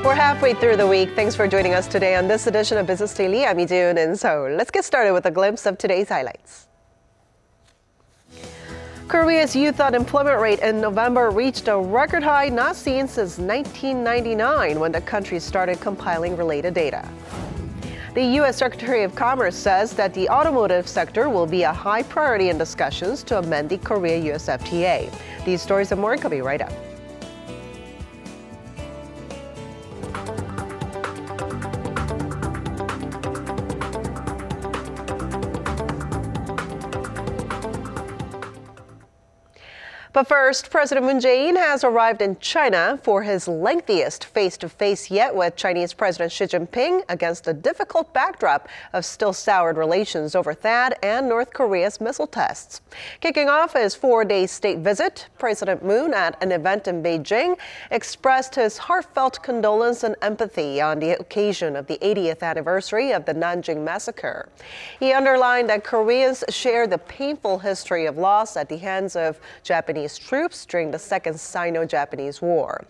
We're halfway through the week. Thanks for joining us today on this edition of Business Daily. I'm Jae-in in Seoul. Let's get started with a glimpse of today's highlights. Korea's youth unemployment rate in November reached a record high not seen since 1999 when the country started compiling related data. The U.S. Secretary of Commerce says that the automotive sector will be a high priority in discussions to amend the Korea-U.S. FTA. These stories and more coming right up. But first, President Moon Jae-in has arrived in China for his lengthiest face-to-face yet with Chinese President Xi Jinping against a difficult backdrop of still soured relations over THAAD and North Korea's missile tests. Kicking off his four-day state visit, President Moon, at an event in Beijing, expressed his heartfelt condolence and empathy on the occasion of the 80th anniversary of the Nanjing massacre. He underlined that Koreans share the painful history of loss at the hands of Japanese troops during the Second Sino-Japanese War.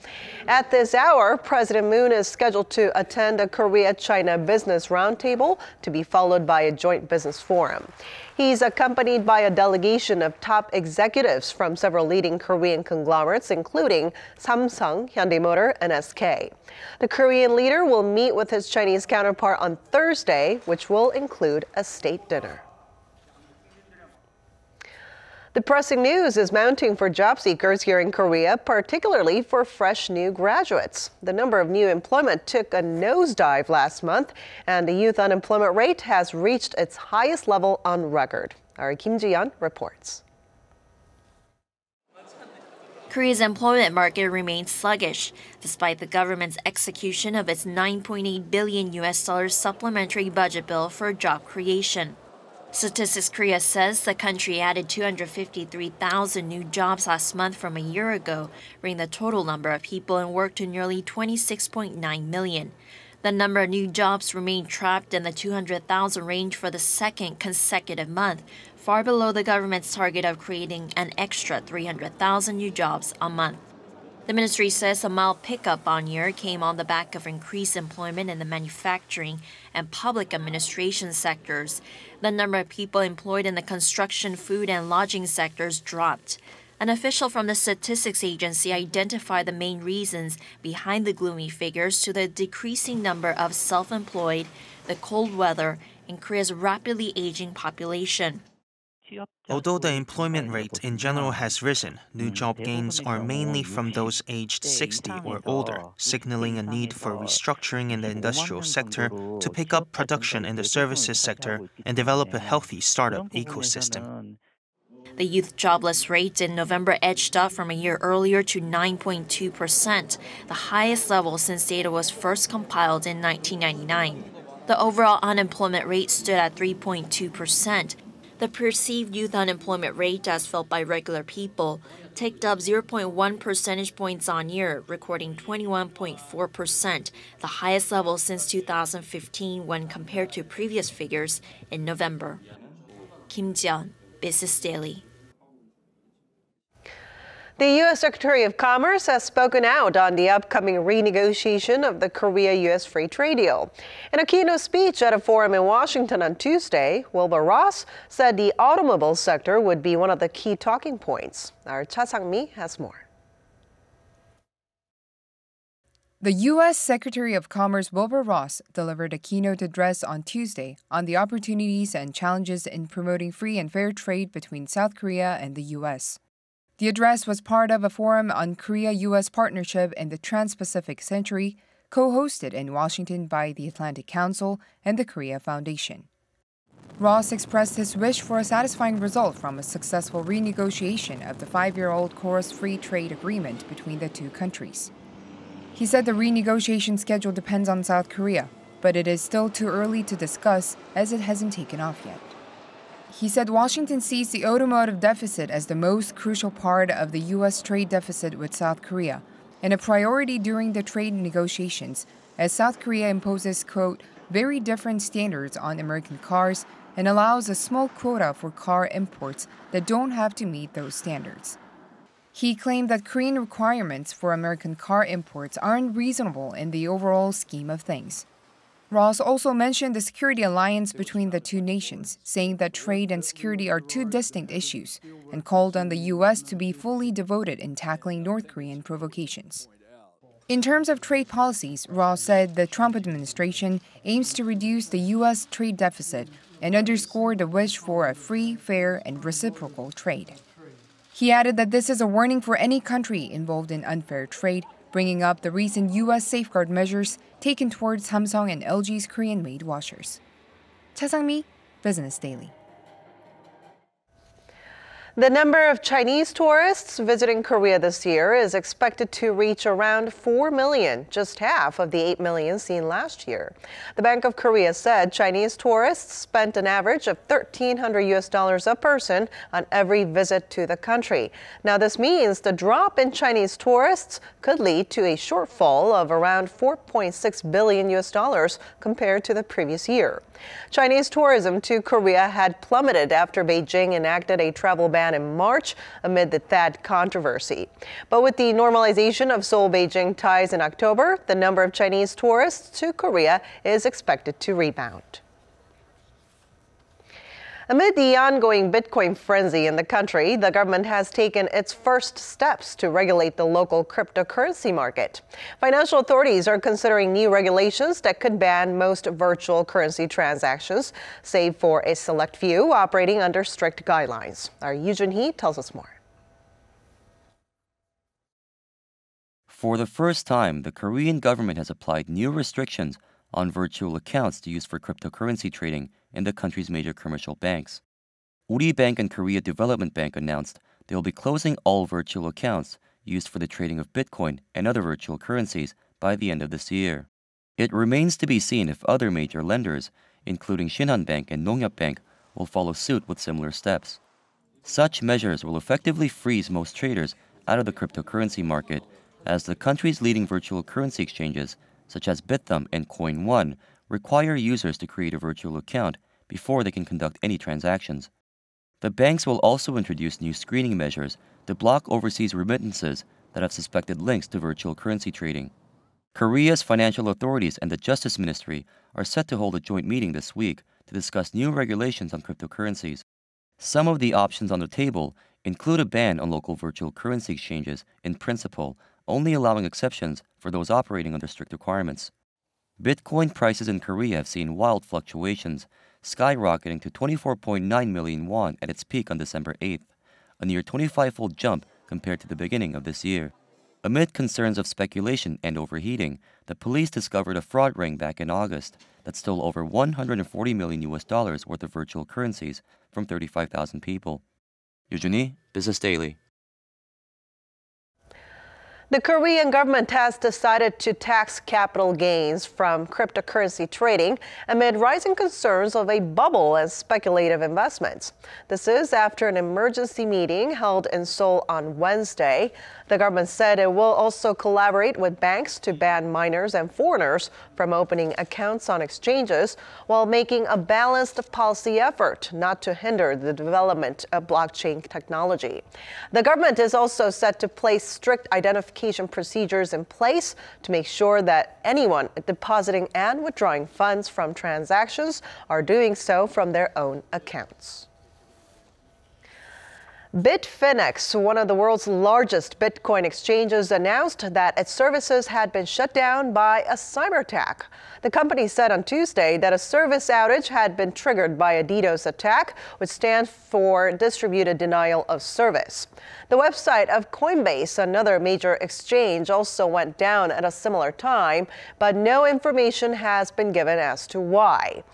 At this hour, President Moon is scheduled to attend a Korea-China business roundtable to be followed by a joint business forum. He's accompanied by a delegation of top executives from several leading Korean conglomerates, including Samsung, Hyundai Motor, and SK. The Korean leader will meet with his Chinese counterpart on Thursday, which will include a state dinner. Depressing news is mounting for job seekers here in Korea, particularly for fresh new graduates. The number of new employment took a nosedive last month, and the youth unemployment rate has reached its highest level on record. Our Kim Ji-yeon reports. Korea's employment market remains sluggish, despite the government's execution of its $9.8 billion supplementary budget bill for job creation. Statistics Korea says the country added 253,000 new jobs last month from a year ago, bringing the total number of people in work to nearly 26.9 million. The number of new jobs remained trapped in the 200,000 range for the second consecutive month, far below the government's target of creating an extra 300,000 new jobs a month. The ministry says a mild pickup on year came on the back of increased employment in the manufacturing and public administration sectors. The number of people employed in the construction, food, and lodging sectors dropped. An official from the statistics agency identified the main reasons behind the gloomy figures to the decreasing number of self-employed, the cold weather, and Korea's rapidly aging population. Although the employment rate in general has risen, new job gains are mainly from those aged 60 or older, signaling a need for restructuring in the industrial sector to pick up production in the services sector and develop a healthy startup ecosystem. The youth jobless rate in November edged up from a year earlier to 9.2%, the highest level since data was first compiled in 1999. The overall unemployment rate stood at 3.2%. The perceived youth unemployment rate, as felt by regular people, ticked up 0.1 percentage points on year, recording 21.4%, the highest level since 2015 when compared to previous figures in November. Kim Ji-yeon, Business Daily. The U.S. Secretary of Commerce has spoken out on the upcoming renegotiation of the Korea-U.S. free trade deal. In a keynote speech at a forum in Washington on Tuesday, Wilbur Ross said the automobile sector would be one of the key talking points. Our Cha Sang-mi has more. The U.S. Secretary of Commerce Wilbur Ross delivered a keynote address on Tuesday on the opportunities and challenges in promoting free and fair trade between South Korea and the U.S. The address was part of a forum on Korea-U.S. partnership in the Trans-Pacific Century, co-hosted in Washington by the Atlantic Council and the Korea Foundation. Ross expressed his wish for a satisfying result from a successful renegotiation of the 5-year-old KORUS free trade agreement between the two countries. He said the renegotiation schedule depends on South Korea, but it is still too early to discuss as it hasn't taken off yet. He said Washington sees the automotive deficit as the most crucial part of the U.S. trade deficit with South Korea and a priority during the trade negotiations as South Korea imposes, quote, very different standards on American cars and allows a small quota for car imports that don't have to meet those standards. He claimed that Korean requirements for American car imports aren't reasonable in the overall scheme of things. Ross also mentioned the security alliance between the two nations, saying that trade and security are two distinct issues, and called on the U.S. to be fully devoted in tackling North Korean provocations. In terms of trade policies, Ross said the Trump administration aims to reduce the U.S. trade deficit and underscored the wish for a free, fair, and reciprocal trade. He added that this is a warning for any country involved in unfair trade, bringing up the recent U.S. safeguard measures taken towards Samsung and LG's Korean-made washers. Cha Sang-mi, Business Daily. The number of Chinese tourists visiting Korea this year is expected to reach around 4 million, just half of the 8 million seen last year. The Bank of Korea said Chinese tourists spent an average of $1,300 a person on every visit to the country. Now, this means the drop in Chinese tourists could lead to a shortfall of around $4.6 billion compared to the previous year. Chinese tourism to Korea had plummeted after Beijing enacted a travel ban in March amid the THAAD controversy. But with the normalization of Seoul-Beijing ties in October, the number of Chinese tourists to Korea is expected to rebound. Amid the ongoing Bitcoin frenzy in the country, the government has taken its first steps to regulate the local cryptocurrency market. Financial authorities are considering new regulations that could ban most virtual currency transactions, save for a select few operating under strict guidelines. Our Yoo Jun-hee tells us more. For the first time, the Korean government has applied new restrictions on virtual accounts to use for cryptocurrency trading in the country's major commercial banks. Uri Bank and Korea Development Bank announced they will be closing all virtual accounts used for the trading of Bitcoin and other virtual currencies by the end of this year. It remains to be seen if other major lenders, including Shinhan Bank and Nongyap Bank, will follow suit with similar steps. Such measures will effectively freeze most traders out of the cryptocurrency market, as the country's leading virtual currency exchanges, such as Bithumb and Coin1, require users to create a virtual account before they can conduct any transactions. The banks will also introduce new screening measures to block overseas remittances that have suspected links to virtual currency trading. Korea's financial authorities and the Justice Ministry are set to hold a joint meeting this week to discuss new regulations on cryptocurrencies. Some of the options on the table include a ban on local virtual currency exchanges in principle, only allowing exceptions for those operating under strict requirements. Bitcoin prices in Korea have seen wild fluctuations, skyrocketing to 24.9 million won at its peak on December 8th, a near 25-fold jump compared to the beginning of this year. Amid concerns of speculation and overheating, the police discovered a fraud ring back in August that stole over $140 million worth of virtual currencies from 35,000 people. Yoo Jun-hee, Business Daily. The Korean government has decided to tax capital gains from cryptocurrency trading amid rising concerns of a bubble and speculative investments. This is after an emergency meeting held in Seoul on Wednesday. The government said it will also collaborate with banks to ban minors and foreigners from opening accounts on exchanges, while making a balanced policy effort not to hinder the development of blockchain technology. The government is also set to place strict identification procedures in place to make sure that anyone depositing and withdrawing funds from transactions are doing so from their own accounts. Bitfinex, one of the world's largest Bitcoin exchanges, announced that its services had been shut down by a cyber attack. The company said on Tuesday that a service outage had been triggered by a DDoS attack, which stands for Distributed Denial of Service. The website of Coinbase, another major exchange, also went down at a similar time, but no information has been given as to why.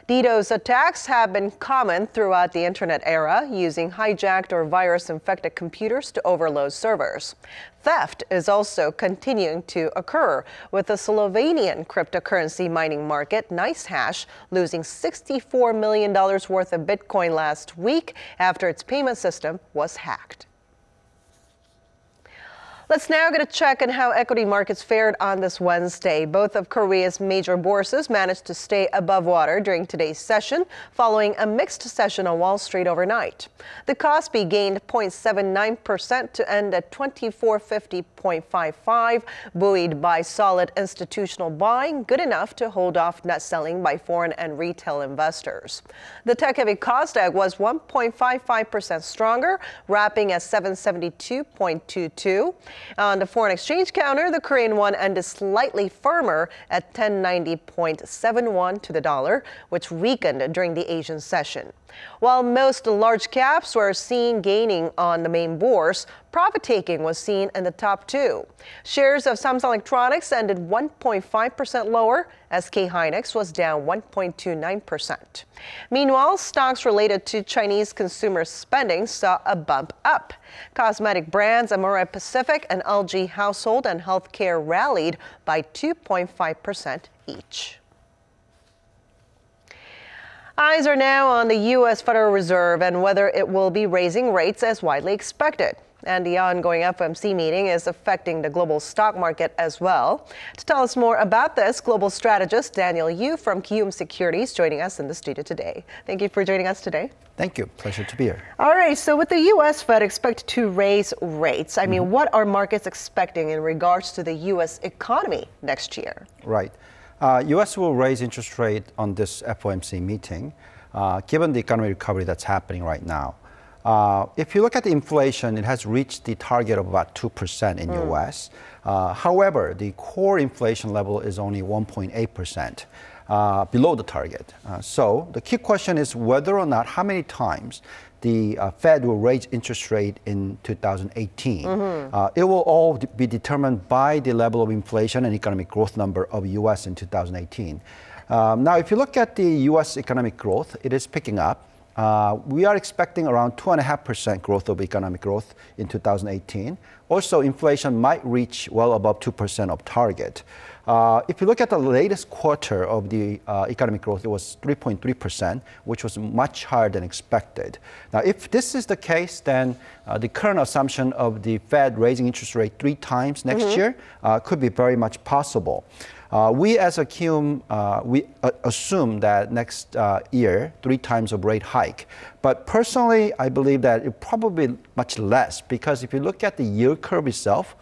DDoS attacks have been common throughout the internet era, using hijacked or virus-infected computers to overload servers. Theft is also continuing to occur, with the Slovenian cryptocurrency mining market NiceHash losing $64 million worth of Bitcoin last week after its payment system was hacked. Let's now get a check on how equity markets fared on this Wednesday. Both of Korea's major bourses managed to stay above water during today's session, following a mixed session on Wall Street overnight. The Kospi gained 0.79% to end at 2450.55, buoyed by solid institutional buying, good enough to hold off net selling by foreign and retail investors. The tech-heavy Kosdaq was 1.55% stronger, wrapping at 772.22. On the foreign exchange counter, the Korean won ended slightly firmer at 1090.71 to the dollar, which weakened during the Asian session. While most large caps were seen gaining on the main bourse, profit-taking was seen in the top two. Shares of Samsung Electronics ended 1.5% lower. SK Hynix was down 1.29%. Meanwhile, stocks related to Chinese consumer spending saw a bump up. Cosmetic brands Amore Pacific and LG Household and Healthcare rallied by 2.5% each. Eyes are now on the U.S. Federal Reserve and whether it will be raising rates as widely expected. And the ongoing FOMC meeting is affecting the global stock market as well. To tell us more about this, global strategist Daniel Yu from Kiwoom Securities joining us in the studio today. Thank you for joining us today. Thank you. Pleasure to be here. All right. So with the U.S. Fed expected to raise rates, I mean, what are markets expecting in regards to the U.S. economy next year? Right. U.S. will raise interest rate on this FOMC meeting, given the economic recovery that's happening right now. If you look at the inflation, it has reached the target of about 2% in U.S. However, the core inflation level is only 1.8%, below the target. So the key question is whether or not how many times the Fed will raise interest rate in 2018. It will all be determined by the level of inflation and economic growth number of U.S. in 2018. Now, if you look at the U.S. economic growth, it is picking up. We are expecting around 2.5% growth of economic growth in 2018. Also, inflation might reach well above 2% of target. If you look at the latest quarter of the economic growth, it was 3.3%, which was much higher than expected. Now, if this is the case, then the current assumption of the Fed raising interest rate 3 times next year could be very much possible. We as a Kiwoom, we assume that next year, 3 times of rate hike. But personally, I believe that it probably be much less because if you look at the yield curve itself,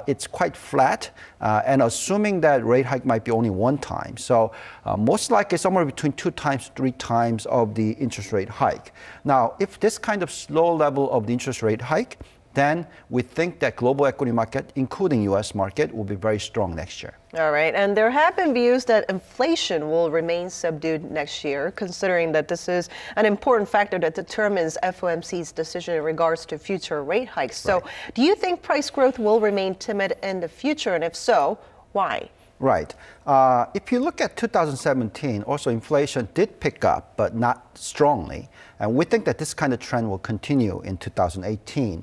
it's quite flat. And assuming that rate hike might be only 1 time. So most likely somewhere between 2 times, 3 times of the interest rate hike. Now, if this kind of slow level of the interest rate hike, then we think that global equity market, including U.S. market, will be very strong next year. All right. And there have been views that inflation will remain subdued next year, considering that this is an important factor that determines FOMC's decision in regards to future rate hikes. So do you think price growth will remain timid in the future? And if so, why? Right. If you look at 2017, also inflation did pick up, but not strongly. And we think that this kind of trend will continue in 2018.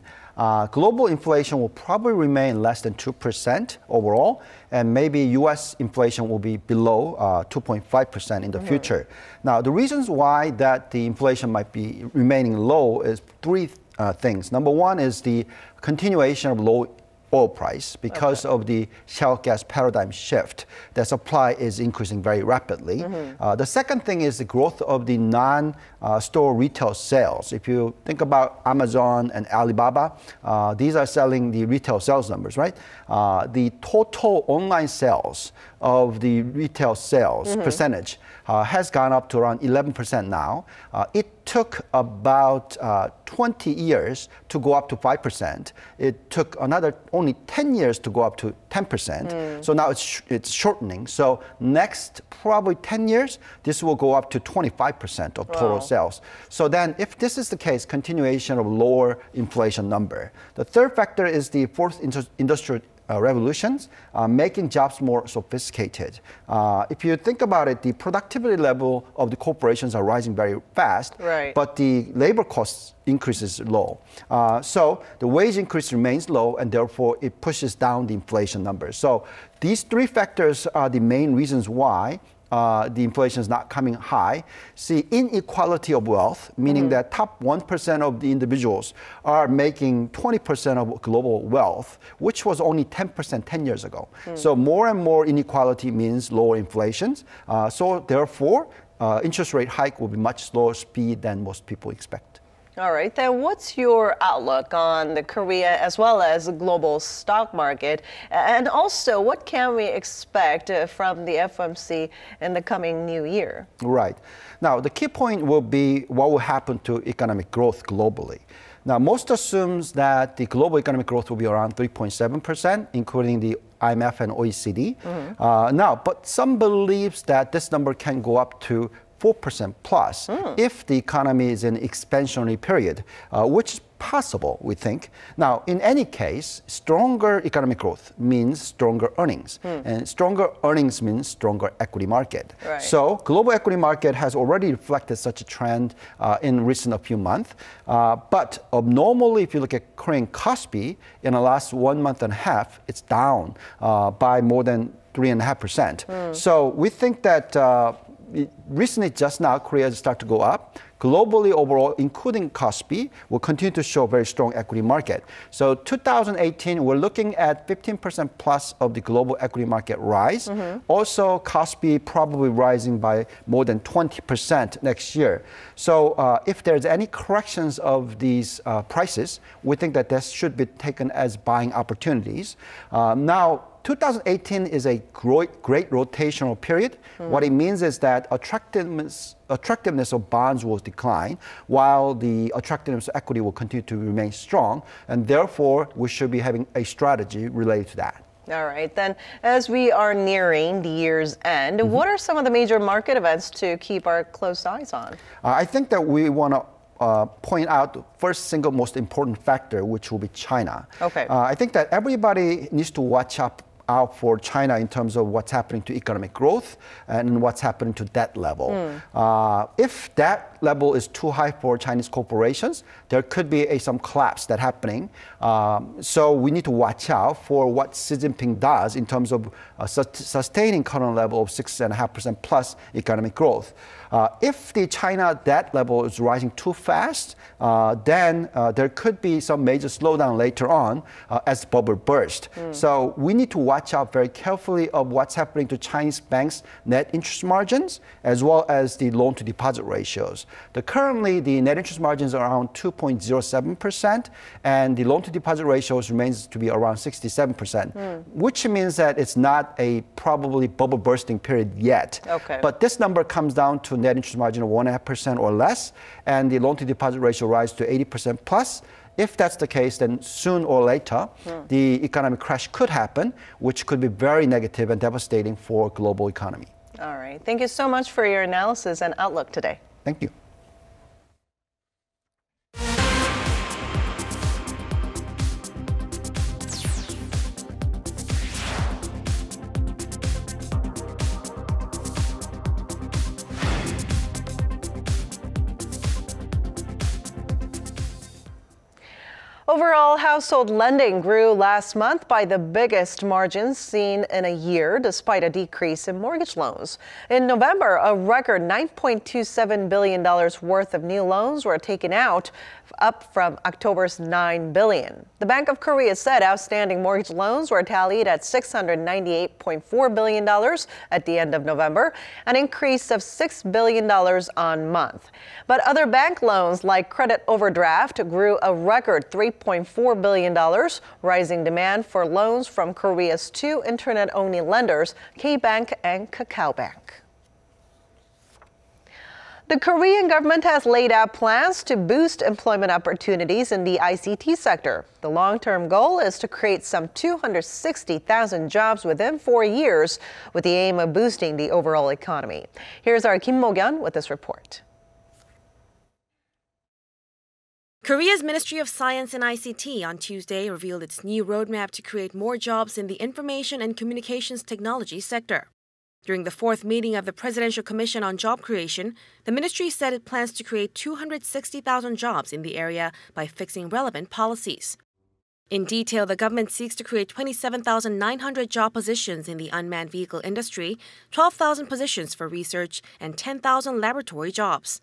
Global inflation will probably remain less than 2% overall, and maybe U.S. inflation will be below 2.5% in the future. Now, the reasons why that the inflation might be remaining low is 3 things. Number one is the continuation of low oil price because of the shale gas paradigm shift. The supply is increasing very rapidly. The second thing is the growth of the non-store retail sales. If you think about Amazon and Alibaba, these are selling the retail sales numbers, right? The total online sales of the retail sales percentage has gone up to around 11% now. It took about 20 years to go up to 5%. It took another only 10 years to go up to 10%. So now it's shortening. So next probably 10 years, this will go up to 25% of total sales. So then if this is the case, continuation of lower inflation number. The third factor is the fourth industrial revolutions, making jobs more sophisticated. If you think about it, the productivity level of the corporations are rising very fast, but the labor costs increase is low. So the wage increase remains low, and therefore it pushes down the inflation numbers. So these 3 factors are the main reasons why the inflation is not coming high, see inequality of wealth, meaning that top 1% of the individuals are making 20% of global wealth, which was only 10% 10 years ago. So more and more inequality means lower inflation. So therefore, interest rate hike will be much slower speed than most people expect. All right, then what's your outlook on the Korea as well as the global stock market? And also, what can we expect from the FOMC in the coming new year? Right. Now, the key point will be what will happen to economic growth globally. Now, most assumes that the global economic growth will be around 3.7%, including the IMF and OECD. But some believes that this number can go up to 4% plus if the economy is in expansionary period, which is possible, we think. Now, in any case, stronger economic growth means stronger earnings, and stronger earnings means stronger equity market. Right. So, global equity market has already reflected such a trend in recent few months. But abnormally, if you look at Korean KOSPI, in the last 1 month and a half, it's down by more than 3.5%. So, we think that recently, just now, Korea has started to go up. Globally, overall, including KOSPI, will continue to show very strong equity market. So 2018, we're looking at 15% plus of the global equity market rise. Also, KOSPI probably rising by more than 20% next year. So if there's any corrections of these prices, we think that this should be taken as buying opportunities. Now, 2018 is a great rotational period. What it means is that attractiveness of bonds will decline, while the attractiveness of equity will continue to remain strong, and therefore we should be having a strategy related to that. All right, then as we are nearing the year's end, what are some of the major market events to keep our close eyes on? I think that we want to point out the first single most important factor, which will be China. Okay. I think that everybody needs to watch out for China in terms of what's happening to economic growth and what's happening to debt level. If that level is too high for Chinese corporations, there could be some collapse that's happening. So we need to watch out for what Xi Jinping does in terms of sustaining current level of 6.5% plus economic growth. If the China debt level is rising too fast, then there could be some major slowdown later on as bubble burst. So we need to watch out very carefully of what's happening to Chinese banks' net interest margins as well as the loan to deposit ratios. Currently, the net interest margins are around 2.07%, and the loan to deposit ratios remains to be around 67%, which means that it's not a probably bubble bursting period yet. Okay. But this number comes down to net interest margin of 1.5% or less, and the loan to deposit ratio rise to 80% plus. If that's the case, then soon or later, the economic crash could happen, which could be very negative and devastating for global economy. All right. Thank you so much for your analysis and outlook today. Thank you. Overall, household lending grew last month by the biggest margins seen in a year, despite a decrease in mortgage loans. In November, a record $9.27 billion worth of new loans were taken out, up from October's $9 billion. The Bank of Korea said outstanding mortgage loans were tallied at $698.4 billion at the end of November, an increase of $6 billion on month. But other bank loans like credit overdraft grew a record $3.4 billion, rising demand for loans from Korea's two internet-only lenders, K-Bank and KakaoBank. The Korean government has laid out plans to boost employment opportunities in the ICT sector. The long-term goal is to create some 260,000 jobs within 4 years, with the aim of boosting the overall economy. Here's our Kim Mo-gyun with this report. Korea's Ministry of Science and ICT on Tuesday revealed its new roadmap to create more jobs in the information and communications technology sector. During the fourth meeting of the Presidential Commission on Job Creation, the ministry said it plans to create 260,000 jobs in the area by fixing relevant policies. In detail, the government seeks to create 27,900 job positions in the unmanned vehicle industry, 12,000 positions for research, and 10,000 laboratory jobs.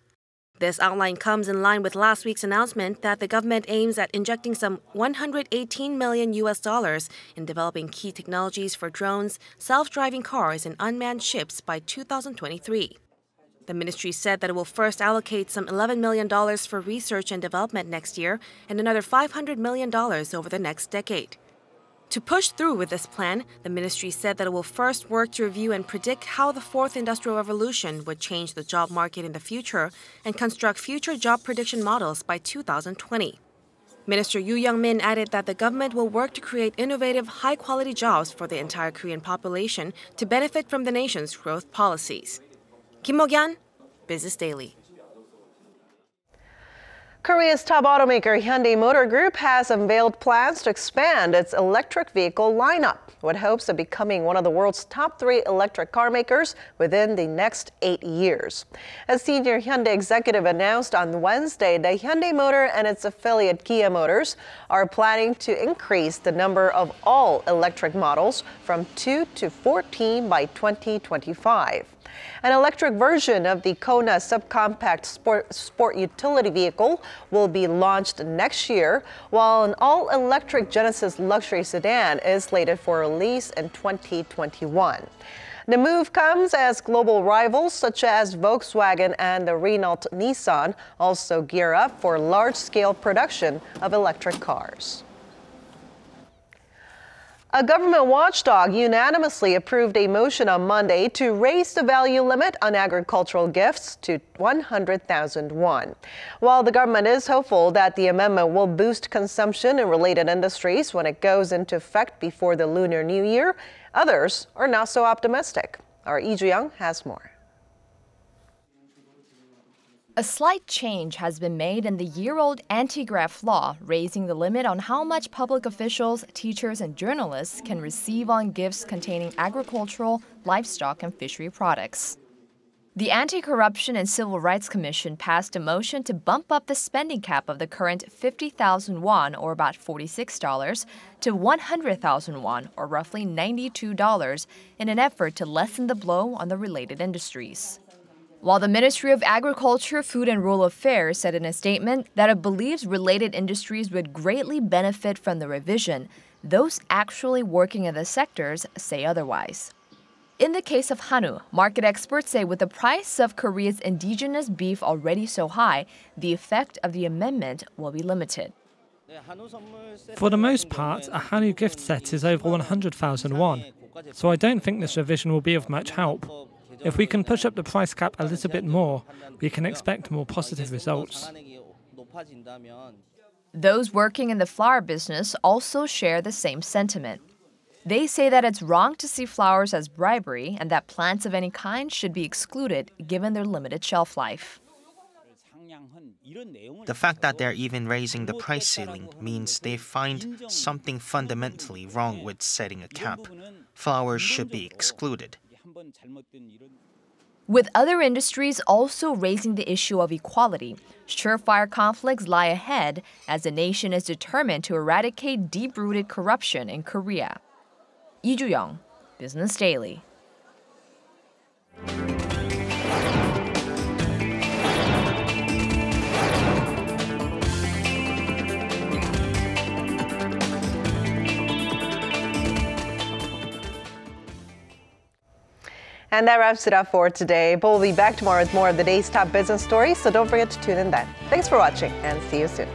This outline comes in line with last week's announcement that the government aims at injecting some $118 million in developing key technologies for drones, self-driving cars, and unmanned ships by 2023. The ministry said that it will first allocate some $11 million for research and development next year and another $500 million over the next decade. To push through with this plan, the ministry said that it will first work to review and predict how the fourth industrial revolution would change the job market in the future and construct future job prediction models by 2020. Minister Yoo Young-min added that the government will work to create innovative, high-quality jobs for the entire Korean population to benefit from the nation's growth policies. Kim Mo-gyan, Business Daily. Korea's top automaker Hyundai Motor Group has unveiled plans to expand its electric vehicle lineup, with hopes of becoming one of the world's top 3 electric car makers within the next 8 years. A senior Hyundai executive announced on Wednesday that Hyundai Motor and its affiliate Kia Motors are planning to increase the number of all-electric models from 2 to 14 by 2025. An electric version of the Kona subcompact sport utility vehicle will be launched next year, while an all-electric Genesis luxury sedan is slated for release in 2021. The move comes as global rivals such as Volkswagen and the Renault Nissan also gear up for large-scale production of electric cars. A government watchdog unanimously approved a motion on Monday to raise the value limit on agricultural gifts to 100,000 won. While the government is hopeful that the amendment will boost consumption in related industries when it goes into effect before the Lunar New Year, others are not so optimistic. Our Lee Ju-young has more. A slight change has been made in the year-old anti-graft law, raising the limit on how much public officials, teachers, and journalists can receive on gifts containing agricultural, livestock, and fishery products. The Anti-Corruption and Civil Rights Commission passed a motion to bump up the spending cap of the current 50,000 won, or about $46, to 100,000 won, or roughly $92, in an effort to lessen the blow on the related industries. While the Ministry of Agriculture, Food and Rural Affairs said in a statement that it believes related industries would greatly benefit from the revision, those actually working in the sectors say otherwise. In the case of Hanwoo, market experts say with the price of Korea's indigenous beef already so high, the effect of the amendment will be limited. For the most part, a Hanwoo gift set is over 100,000 won, so I don't think this revision will be of much help. If we can push up the price cap a little bit more, we can expect more positive results. Those working in the flower business also share the same sentiment. They say that it's wrong to see flowers as bribery and that plants of any kind should be excluded given their limited shelf life. The fact that they're even raising the price ceiling means they find something fundamentally wrong with setting a cap. Flowers should be excluded. With other industries also raising the issue of equality, surefire conflicts lie ahead as the nation is determined to eradicate deep-rooted corruption in Korea. Lee Ju-young, Business Daily. And that wraps it up for today. But we'll be back tomorrow with more of the day's top business stories, so don't forget to tune in then. Thanks for watching, and see you soon.